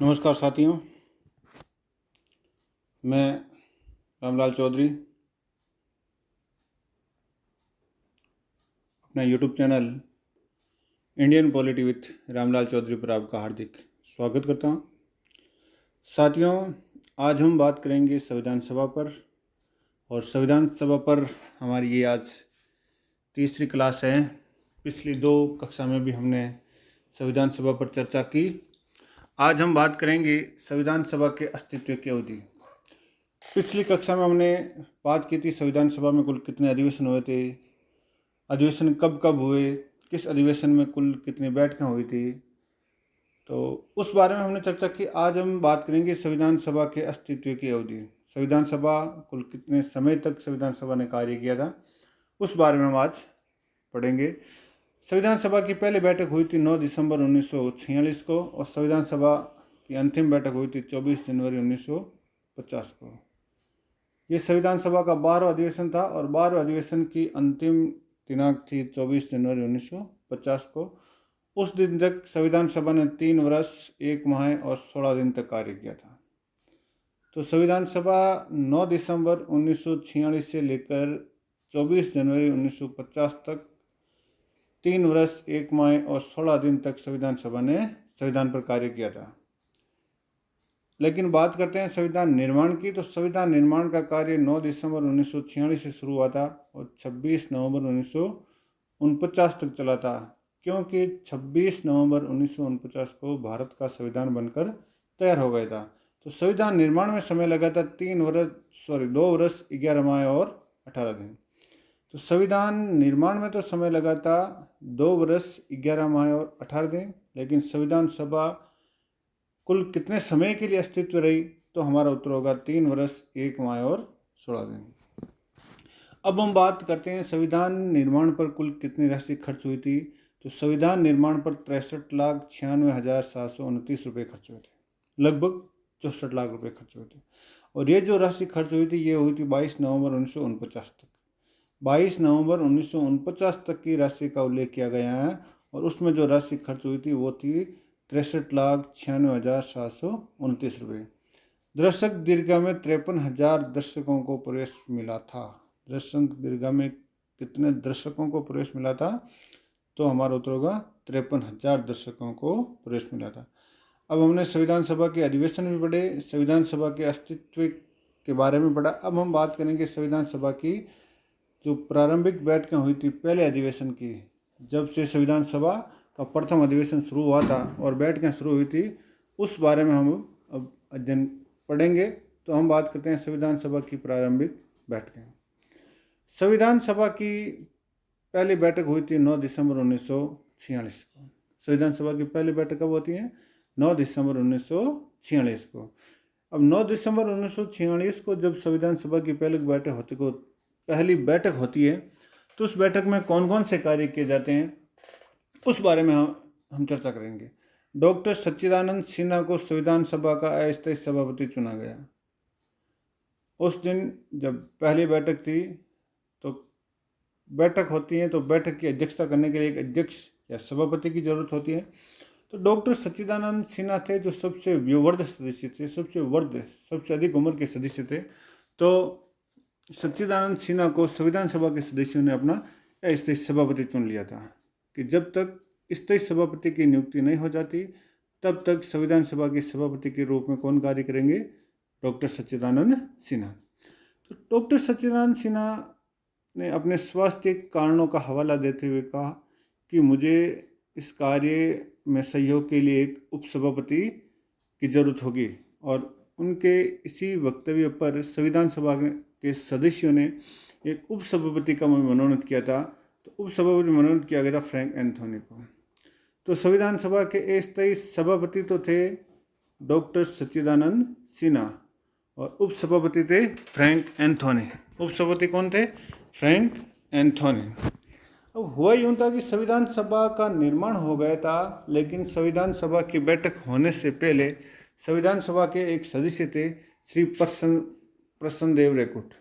नमस्कार साथियों, मैं रामलाल चौधरी अपना YouTube channel Indian polity with Ramlal Chaudhary पर आपका हार्दिक स्वागत करता हूं। साथियों, आज हम बात करेंगे संविधान सभा पर, और संविधान सभा पर हमारी ये आज तीसरी क्लास है। पिछली 2 कक्षा में भी हमने संविधान सभा पर चर्चा की। आज हम बात करेंगे संविधान सभा के अस्तित्व की अवधि। पिछली कक्षा में हमने बात की थी संविधान सभा में कुल कितने अधिवेशन हुए थे, अधिवेशन कब कब हुए, किस अधिवेशन में कुल कितनी बैठकें हुई थी, तो उस बारे में हमने चर्चा की। आज हम बात करेंगे संविधान सभा के अस्तित्व की अवधि। संविधान सभा कुल कितने समय तक संविधान सभा ने कार्य किया था, उस बारे में हम आज पढ़ेंगे। संविधान सभा की पहली बैठक हुई थी 9 दिसंबर 1946 को, और संविधान सभा की अंतिम बैठक हुई थी 24 जनवरी 1950 को। ये संविधान सभा का 12वां अधिवेशन था, और 12वें अधिवेशन की अंतिम दिनांक थी 24 जनवरी 1950 को। उस दिन तक संविधान सभा ने 3 वर्ष 1 माह और 16 दिन तक कार्य किया था। तो संविधान सभा 9 दिसंबर 1946 से लेकर 24 जनवरी 1950 तक 3 वर्ष 1 माह और 16 दिन तक संविधान सभा ने संविधान पर कार्य किया था। लेकिन बात करते हैं संविधान निर्माण की, तो संविधान निर्माण का कार्य 9 दिसंबर 1946 से शुरू हुआ था और 26 नवंबर 1949 तक चला था, क्योंकि 26 नवंबर 1949 को भारत का संविधान बनकर तैयार हो गया था। तो संविधान निर्माण में समय लगा था 2 वर्ष 11 माह और 18 दिन। तो संविधान निर्माण में तो समय लगा था 2 वर्ष 11 माह और 18 दिन, लेकिन संविधान सभा कुल कितने समय के लिए अस्तित्व रही, तो हमारा उत्तर होगा 3 वर्ष 1 माह और 16 दिन। अब हम बात करते हैं संविधान निर्माण पर कुल कितनी राशि खर्च हुई थी। तो संविधान निर्माण पर 63,96,729 रुपये खर्च हुए थे, लगभग 64 लाख रुपये खर्च हुए थे। और ये जो राशि खर्च हुई थी ये हुई थी 22 नवंबर 1949 तक। 22 नवंबर 1949 तक की राशि का उल्लेख किया गया है, और उसमें जो राशि खर्च हुई थी वो थी 63,96,729 रुपये। दर्शक दीर्घा में 53,000 दर्शकों को प्रवेश मिला था। दर्शक दीर्घा में कितने दर्शकों को प्रवेश मिला था, तो हमारा उत्तर होगा 53,000 दर्शकों को प्रवेश मिला था। अब हमने संविधान सभा के अधिवेशन भी पढ़े, संविधान सभा के अस्तित्व के बारे में पढ़ा। अब हम बात करेंगे संविधान सभा की जो प्रारंभिक बैठकें हुई थी पहले अधिवेशन की, जब से संविधान सभा का प्रथम अधिवेशन शुरू हुआ था और बैठकें शुरू हुई थी, उस बारे में हम अब अध्ययन पढ़ेंगे। तो हम बात करते हैं संविधान सभा की प्रारंभिक बैठकें। संविधान सभा की पहली बैठक हुई थी 9 दिसंबर 1946 को। संविधान सभा की पहली बैठक कब होती है? 9 दिसंबर 1946 को। अब 9 दिसंबर 1946 को जब संविधान सभा की पहली बैठक होती है, तो उस बैठक में कौन कौन से कार्य किए जाते हैं, उस बारे में हम चर्चा करेंगे। डॉक्टर सच्चिदानंद सिन्हा को संविधान सभा का अस्थायी सभापति चुना गया। उस दिन जब पहली बैठक थी, तो बैठक होती है तो बैठक की अध्यक्षता करने के लिए एक अध्यक्ष या सभापति की जरूरत होती है। तो डॉक्टर सच्चिदानंद सिन्हा थे जो सबसे वयोवृद्ध सदस्य थे, सबसे अधिक उम्र के सदस्य थे। तो सच्चिदानंद सिन्हा को संविधान सभा के सदस्यों ने अपना अस्थायी सभापति चुन लिया था कि जब तक स्थायी सभापति की नियुक्ति नहीं हो जाती तब तक संविधान सभा के सभापति के रूप में कौन कार्य करेंगे? डॉक्टर सच्चिदानंद सिन्हा। तो डॉक्टर सच्चिदानंद सिन्हा ने अपने स्वास्थ्य कारणों का हवाला देते हुए कहा कि मुझे इस कार्य में सहयोग के लिए एक उपसभापति की जरूरत होगी, और उनके इसी वक्तव्य पर संविधान सभा के सदस्यों ने एक उपसभापति का मनोनीत किया था। तो उपसभापति मनोनीत किया गया था फ्रैंक एंथोनी को। तो संविधान सभा के अस्थायी सभापति तो थे डॉक्टर सच्चिदानंद सिन्हा, और उपसभापति थे फ्रैंक एंथोनी। उपसभापति कौन थे? Frank Anthony. अब हुआ यूँ था कि संविधान सभा का निर्माण हो गया था, लेकिन संविधान सभा की बैठक होने से पहले संविधान सभा के एक सदस्य थे श्री प्रसन्नदेव रेकुट।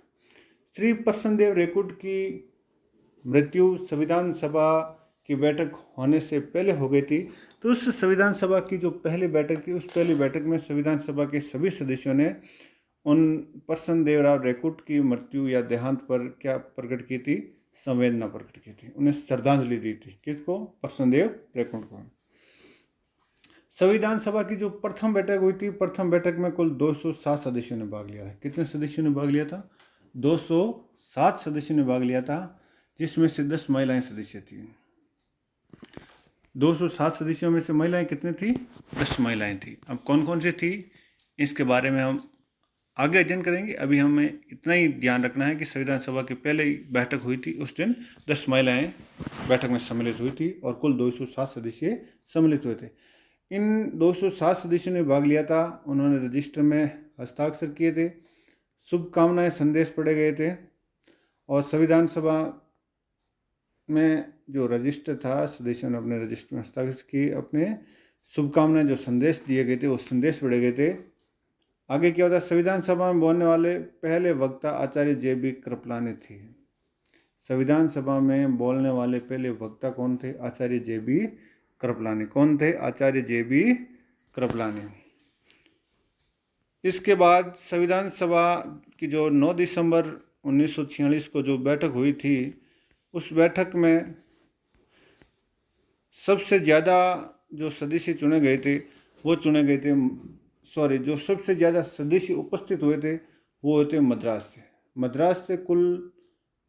श्री प्रसन्नदेव रेकुट की मृत्यु संविधान सभा की बैठक होने से पहले हो गई थी, तो उस संविधान सभा की जो पहली बैठक थी, उस पहली बैठक में संविधान सभा के सभी सदस्यों ने उन प्रसन्न देव राव रैकुट की मृत्यु या देहांत पर क्या प्रकट की थी? संवेदना प्रकट की थी, उन्हें श्रद्धांजलि दी थी। किसको? प्रसन्न देव रैकुट को। संविधान सभा की जो प्रथम बैठक हुई थी, प्रथम बैठक में कुल 207 सदस्यों ने भाग लिया था। कितने सदस्यों ने भाग लिया था? 207 सदस्यों ने भाग लिया था, जिसमें से 10 महिलाएं सदस्य थी। 207 सदस्यों में से महिलाएं कितनी थी? 10 महिलाएं थी। अब कौन कौन सी थी, इसके बारे में हम आगे अध्ययन करेंगे। अभी हमें इतना ही ध्यान रखना है कि संविधान सभा की पहले बैठक हुई थी, उस दिन 10 महिलाएं बैठक में सम्मिलित हुई थी और कुल 207 सदस्य सम्मिलित हुए थे। इन 207 सदस्यों ने भाग लिया था। उन्होंने रजिस्टर में हस्ताक्षर किए थे, शुभकामनाएं संदेश पढ़े गए थे और संविधान सभा में जो रजिस्टर था, सदस्यों ने अपने रजिस्टर में हस्ताक्षर किए, अपने शुभकामनाएं जो संदेश दिए गए थे वो संदेश पढ़े गए थे। आगे क्या होता है? संविधान सभा में बोलने वाले पहले वक्ता आचार्य जे.बी. कृपलानी थे। संविधान सभा में बोलने वाले पहले वक्ता कौन थे? आचार्य जे.बी. कृपलानी। कौन थे? आचार्य जे.बी. कृपलानी। इसके बाद संविधान सभा की जो 9 दिसंबर 1946 को जो बैठक हुई थी, उस बैठक में सबसे ज़्यादा जो सदस्य चुने गए थे वो चुने गए थे जो सबसे ज़्यादा सदस्य उपस्थित हुए थे वो हुए थे मद्रास से। मद्रास से कुल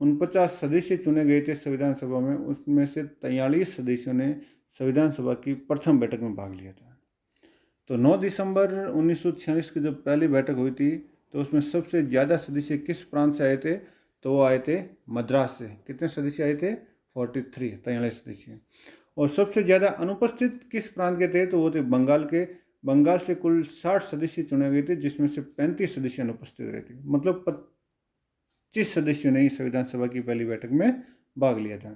49 सदस्य चुने गए थे संविधान सभा में। उसमें से 43 सदस्यों ने संविधान सभा की प्रथम बैठक में भाग लिया था। तो 9 दिसंबर 1946 की जो पहली बैठक हुई थी, तो उसमें सबसे ज़्यादा सदस्य किस प्रांत से आए थे? तो वो आए थे मद्रास से। कितने सदस्य आए थे? 43 सदस्य। और सबसे ज़्यादा अनुपस्थित किस प्रांत के थे? तो वो थे बंगाल के। बंगाल से कुल 60 सदस्य चुने गए थे, जिसमें से 35 सदस्य अनुपस्थित रहे थे। मतलब 25 सदस्यों ने संविधान सभा की पहली बैठक में भाग लिया था।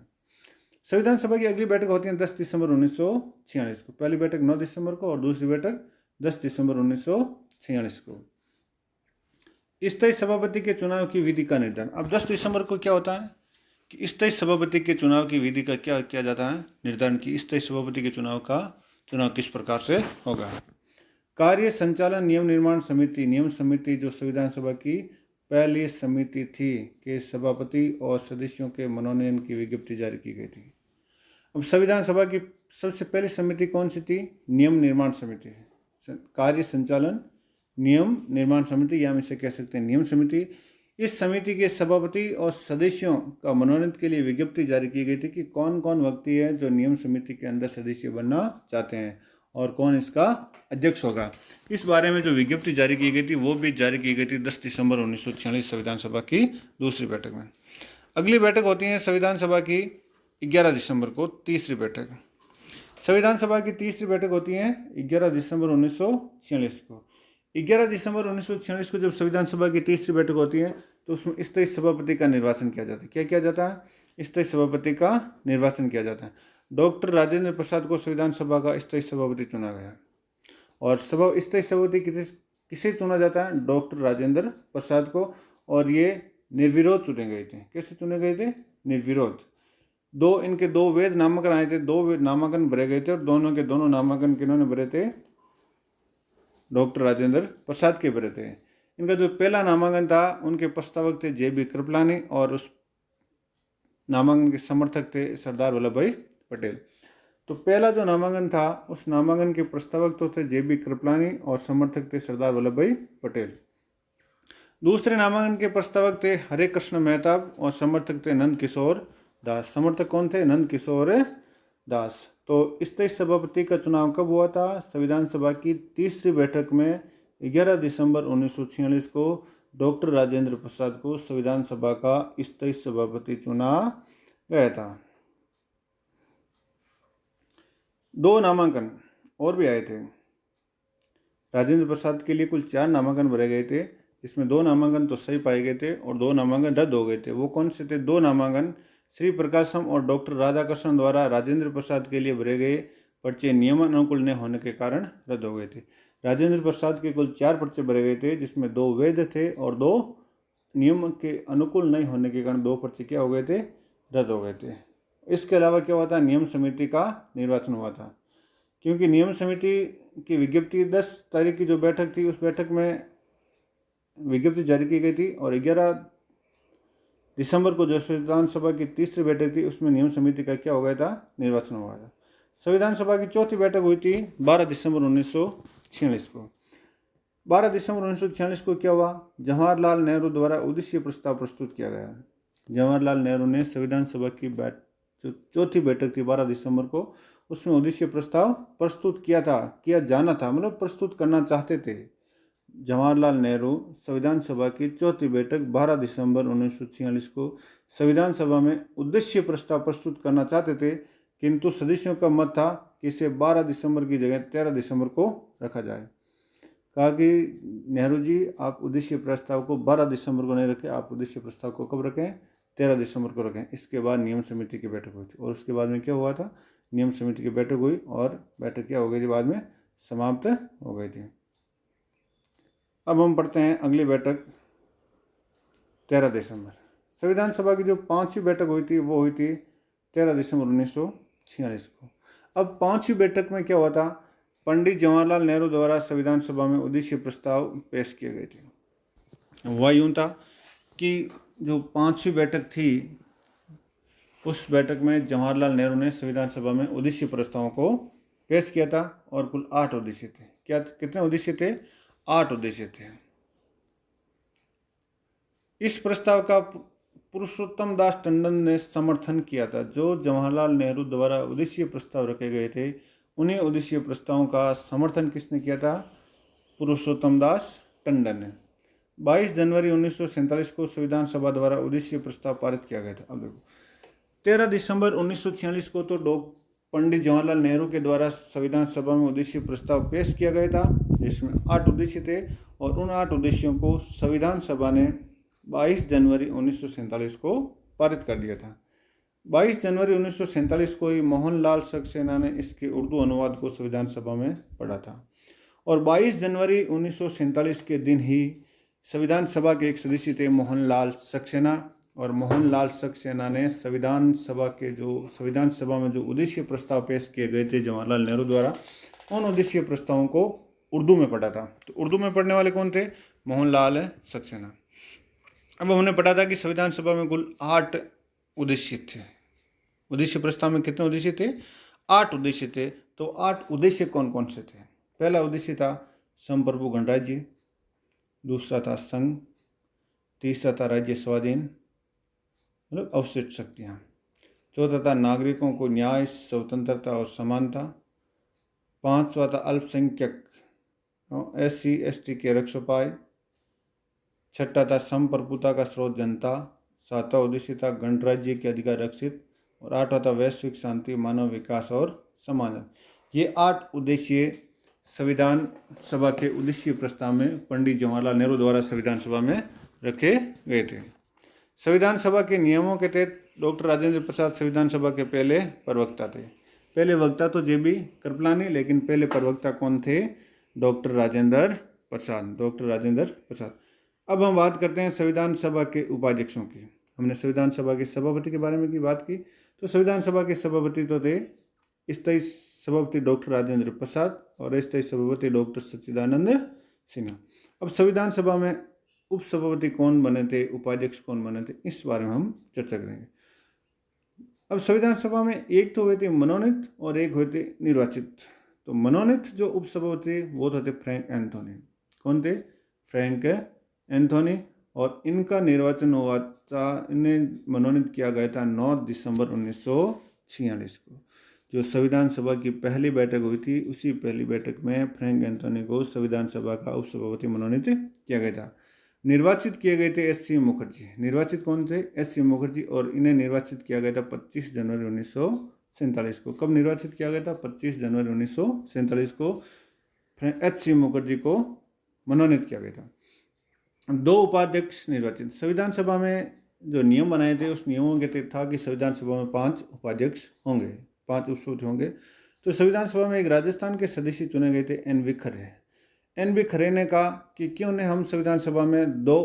संविधान सभा की अगली बैठक होती है 10 दिसंबर 1946 को। पहली बैठक 9 दिसंबर को और दूसरी बैठक 10 दिसंबर 1946 को। स्थायी सभापति के चुनाव की विधि का निर्धारण। अब 10 दिसंबर को क्या होता है कि स्थायी सभापति के चुनाव की विधि का क्या किया जाता है? निर्धारण की स्थायी सभापति के चुनाव किस प्रकार से होगा। कार्य संचालन नियम निर्माण समिति। नियम समिति जो संविधान सभा की पहली समिति थी के सभापति और सदस्यों के मनोनयन की विज्ञप्ति जारी की गई थी। अब संविधान सभा की सबसे पहली समिति कौन सी थी? नियम निर्माण समिति। कार्य संचालन नियम निर्माण समिति, या हम इसे कह सकते हैं नियम समिति। इस समिति के सभापति और सदस्यों का मनोनयन के लिए विज्ञप्ति जारी की गई थी कि कौन कौन व्यक्ति है जो नियम समिति के अंदर सदस्य बनना चाहते हैं और कौन इसका अध्यक्ष होगा। इस बारे में जो विज्ञप्ति जारी की गई थी वो भी जारी की गई थी 10 दिसंबर 1946 संविधान सभा की दूसरी बैठक में। अगली बैठक होती है संविधान सभा की 11 दिसंबर को, तीसरी बैठक। संविधान सभा की तीसरी बैठक होती है 11 दिसंबर 1946 को। 11 दिसंबर 1946 को जब संविधान सभा की तीसरी बैठक होती है तो उसमें स्थायी सभापति का निर्वाचन किया जाता है। क्या किया जाता है? स्थायी सभापति का निर्वाचन किया जाता है। डॉक्टर राजेंद्र प्रसाद को संविधान सभा का स्थायी सभापति चुना गया और स्थायी सभापति किसे चुना जाता है? डॉक्टर राजेंद्र प्रसाद को। और ये निर्विरोध चुने गए थे। कैसे चुने गए थे? निर्विरोध। इनके दो वैध नामांकन आए थे, 2 नामांकन भरे गए थे और दोनों के दोनों नामांकन किन्होंने भरे थे? डॉक्टर राजेंद्र प्रसाद के भरे थे। इनका जो पहला नामांकन था उनके प्रस्तावक थे जे.बी. कृपलानी और उस नामांकन के समर्थक थे सरदार वल्लभ भाई पटेल। तो पहला जो नामांकन था उस नामांकन के प्रस्तावक तो थे जे.बी. कृपलानी और समर्थक थे सरदार वल्लभ भाई पटेल। दूसरे नामांकन के प्रस्तावक थे हरे कृष्ण मेहताब और समर्थक थे नंद किशोर दास। समर्थक कौन थे? नंद किशोर दास। तो स्थायी सभापति का चुनाव कब हुआ था? संविधान सभा की तीसरी बैठक में 11 दिसंबर 1946 को डॉक्टर राजेंद्र प्रसाद को संविधान सभा का स्थायी सभापति चुना गया था। 2 नामांकन और भी आए थे। राजेंद्र प्रसाद के लिए कुल 4 नामांकन भरे गए थे, जिसमें 2 नामांकन तो सही पाए गए थे और 2 नामांकन रद्द हो गए थे। वो कौन से थे? 2 नामांकन श्री प्रकाशम और डॉक्टर राधाकृष्णन द्वारा राजेंद्र प्रसाद के लिए भरे गए पर्चे नियम अनुकूल न होने के कारण रद्द हो गए थे। राजेंद्र प्रसाद के कुल 4 पर्चे भरे गए थे, जिसमें 2 वैध थे और 2 नियम के अनुकूल नहीं होने के कारण 2 पर्चे क्या हो गए थे? रद्द हो गए थे। इसके अलावा क्या हुआ था? नियम समिति का निर्वाचन हुआ था। क्योंकि नियम समिति की विज्ञप्ति 10 तारीख की जो बैठक थी, उस बैठक में विज्ञप्ति जारी की गई थी, और 11 दिसंबर को जो संविधान सभा की तीसरी बैठक थी, उसमें नियम समिति का क्या हो गया था, निर्वाचन हुआ था। संविधान सभा की चौथी बैठक हुई थी 12 दिसंबर 1946 को। 12 दिसंबर 1946 को क्या हुआ, जवाहरलाल नेहरू द्वारा उद्देश्य प्रस्ताव प्रस्तुत किया गया। जवाहरलाल नेहरू ने संविधान सभा की जो चौथी बैठक थी 12 दिसंबर को, उसमें उद्देश्य प्रस्ताव प्रस्तुत किया जाना था, मतलब प्रस्तुत करना चाहते थे। जवाहरलाल नेहरू संविधान सभा की चौथी बैठक 12 दिसंबर 1946 को संविधान सभा में उद्देश्य प्रस्ताव प्रस्तुत करना चाहते थे, किंतु सदस्यों का मत था कि इसे 12 दिसंबर की जगह 13 दिसंबर को रखा जाए। कहा कि नेहरू जी, आप उद्देश्य प्रस्ताव को 12 दिसंबर को नहीं रखें, आप उद्देश्य प्रस्ताव को कब रखें, 13 दिसंबर को रखें। इसके बाद नियम समिति की बैठक हुई थी, और उसके बाद में क्या हुआ था, नियम समिति की बैठक हुई, और बैठक क्या हो गई थी, बाद में समाप्त हो गई थी। अब हम पढ़ते हैं अगली बैठक 13 दिसंबर। संविधान सभा की जो 5वीं बैठक हुई थी, वो हुई थी 13 दिसंबर 1946 को। अब 5वीं बैठक में क्या हुआ था, पंडित जवाहरलाल नेहरू द्वारा संविधान सभा में उद्देश्य प्रस्ताव पेश किए गए थे। वह यूँ था कि जो 5वीं बैठक थी, उस बैठक में जवाहरलाल नेहरू ने संविधान सभा में उद्देश्य प्रस्तावों को पेश किया था, और कुल 8 उद्देश्य थे। कितने उद्देश्य थे, 8 उद्देश्य थे। इस प्रस्ताव का पुरुषोत्तम दास टंडन ने समर्थन किया था। जो जवाहरलाल नेहरू द्वारा उद्देश्य प्रस्ताव रखे गए थे, उन्हीं उद्देश्य प्रस्तावों का समर्थन किसने किया था, पुरुषोत्तम दास टंडन ने। 22 जनवरी 1947 को संविधान सभा द्वारा उद्देश्य प्रस्ताव पारित किया गया था। अब देखो, 13 दिसंबर 1946 को तो पंडित जवाहरलाल नेहरू के द्वारा संविधान सभा में उद्देश्य प्रस्ताव पेश किया गया था, जिसमें 8 उद्देश्य थे, और उन 8 उद्देश्यों को संविधान सभा ने 22 जनवरी 1947 को पारित कर दिया था। 22 जनवरी 1947 को ही मोहनलाल सक्सेना ने इसके उर्दू अनुवाद को संविधान सभा में पढ़ा था, और 22 जनवरी 1947 के दिन ही संविधान सभा के एक सदस्य थे मोहनलाल सक्सेना, और मोहनलाल सक्सेना ने संविधान सभा में जो उद्देश्य प्रस्ताव पेश किए गए थे जवाहरलाल नेहरू द्वारा, उन उद्देश्य प्रस्तावों को उर्दू में पढ़ा था। तो उर्दू में पढ़ने वाले कौन थे, मोहनलाल सक्सेना। अब हमने पढ़ा था कि संविधान सभा में कुल 8 उद्देश्य थे। उद्देश्य प्रस्ताव में कितने उद्देश्य थे, 8 उद्देश्य थे। तो 8 उद्देश्य कौन कौन से थे। पहला उद्देश्य था संप्रभु गणराज्य, दूसरा था संघ, तीसरा था राज्य स्वाधीन मतलब अवशिष्ट शक्तियाँ, चौथा था नागरिकों को न्याय, स्वतंत्रता और समानता, पांचवा था अल्पसंख्यक SC ST के रक्षोपाय, छठा था संप्रभुता का स्रोत जनता, सातवां उद्देश्य था गणराज्य के अधिकार रक्षित, और आठवां था वैश्विक शांति, मानव विकास और समाधान। ये 8 उद्देश्य संविधान सभा के उद्देश्य प्रस्ताव में पंडित जवाहरलाल नेहरू द्वारा संविधान सभा में रखे गए थे। संविधान सभा के नियमों के तहत डॉक्टर राजेंद्र प्रसाद संविधान सभा के पहले प्रवक्ता थे। पहले वक्ता तो JB कृपलानी, लेकिन पहले प्रवक्ता कौन थे, डॉक्टर राजेंद्र प्रसाद। अब हम बात करते हैं संविधान सभा के उपाध्यक्षों की। हमने संविधान सभा के सभापति के बारे में की बात की, तो संविधान सभा के सभापति तो थे स्थायी सभापति डॉक्टर राजेंद्र प्रसाद और अस्थायी सभापति डॉक्टर सच्चिदानंद सिन्हा। अब संविधान सभा में उपसभापति कौन बने थे, उपाध्यक्ष कौन बने थे, इस बारे में हम चर्चा करेंगे। अब संविधान सभा में एक तो हुए थे मनोनीत और एक हुए थे निर्वाचित। तो मनोनीत जो उपसभापति वो थे फ्रैंक एंथोनी। कौन थे, फ्रैंक एंथोनी, और इनका निर्वाचन हुआ था, इन्हें मनोनीत किया गया था 9 दिसंबर 1946 को। जो संविधान सभा की पहली बैठक हुई थी, उसी पहली बैठक में फ्रैंक एंथोनी को संविधान सभा का उपसभापति मनोनीत किया गया था। निर्वाचित किए गए थे SC मुखर्जी। निर्वाचित कौन थे, SC मुखर्जी, और इन्हें निर्वाचित किया गया था 25 जनवरी 1947 को। कब निर्वाचित किया गया था, 25 जनवरी 1947 को SC मुखर्जी को मनोनीत किया गया था। 2 उपाध्यक्ष निर्वाचित। संविधान सभा में जो नियम बनाए थे, उस नियमों के तहत था कि संविधान सभा में 5 उपाध्यक्ष होंगे, 5 उपसभापति होंगे। तो संविधान सभा में एक राजस्थान के सदस्य चुने गए थे, NV खरे। NV खरे ने कहा कि क्यों न हम संविधान सभा में 2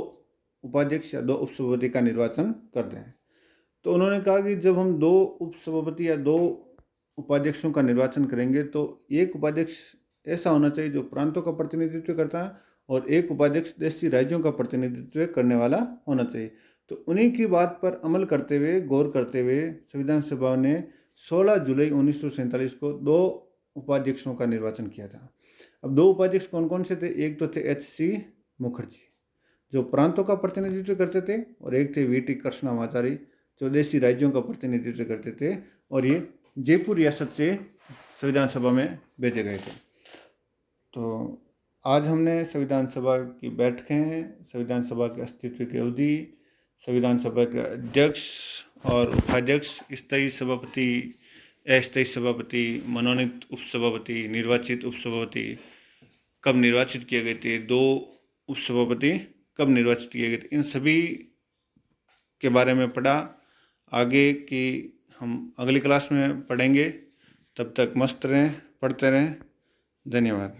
उपाध्यक्ष या 2 उपसभापति का निर्वाचन कर दें। तो उन्होंने कहा कि जब हम 2 उपसभापति या 2 उपाध्यक्षों का निर्वाचन करेंगे तो एक उपाध्यक्ष ऐसा होना चाहिए जो प्रांतों का प्रतिनिधित्व करता है और एक उपाध्यक्ष देशी राज्यों का प्रतिनिधित्व करने वाला होना चाहिए। तो उन्हीं की बात पर अमल करते हुए, गौर करते हुए संविधान सभा ने 16 जुलाई 1947 को 2 उपाध्यक्षों का निर्वाचन किया था। अब 2 उपाध्यक्ष कौन कौन से थे? एक तो थे H.C. मुखर्जी जो प्रांतों का प्रतिनिधित्व करते थे और एक थे V.T. कृष्णमाचारी जो देशी राज्यों का प्रतिनिधित्व करते थे और ये जयपुर रियासत से संविधान सभा में भेजे गए थे। तो आज हमने संविधान सभा की बैठकें, संविधान सभा के अस्तित्व की अवधि, संविधान सभा के अध्यक्ष और उपाध्यक्ष, स्थायी सभापति, अस्थायी सभापति, मनोनीत उपसभापति, निर्वाचित उपसभापति कब निर्वाचित किए गए थे, 2 उपसभापति कब निर्वाचित किए गए थे, इन सभी के बारे में पढ़ा। आगे की हम अगली क्लास में पढ़ेंगे। तब तक मस्त रहें, पढ़ते रहें। धन्यवाद।